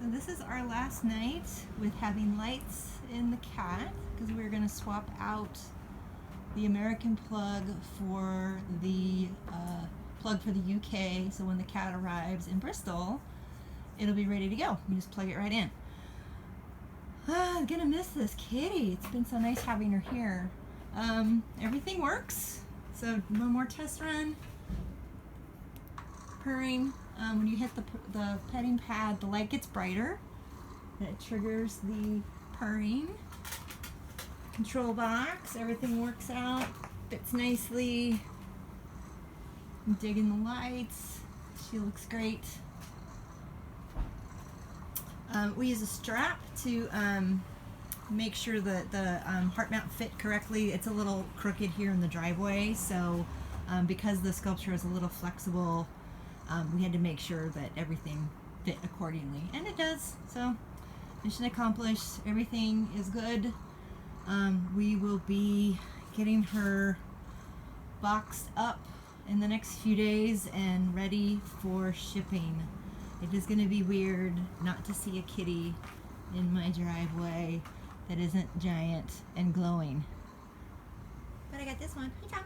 So this is our last night with having lights in the cat, because we're going to swap out the American plug for the plug for the UK, so when the cat arrives in Bristol, it'll be ready to go. You just plug it right in. I'm gonna miss this kitty. It's been so nice having her here. Everything works. So one more test run. Purring. When you hit the petting pad, the light gets brighter. And it triggers the purring. Control box. Everything works out. Fits nicely. I'm digging the lights. She looks great. We use a strap to make sure that the heart mount fit correctly. It's a little crooked here in the driveway, so because the sculpture is a little flexible, we had to make sure that everything fit accordingly, and it does. So mission accomplished. Everything is good. We will be getting her boxed up in the next few days and ready for shipping. It is going to be weird not to see a kitty in my driveway that isn't giant and glowing. But I got this one. Hi, Tom.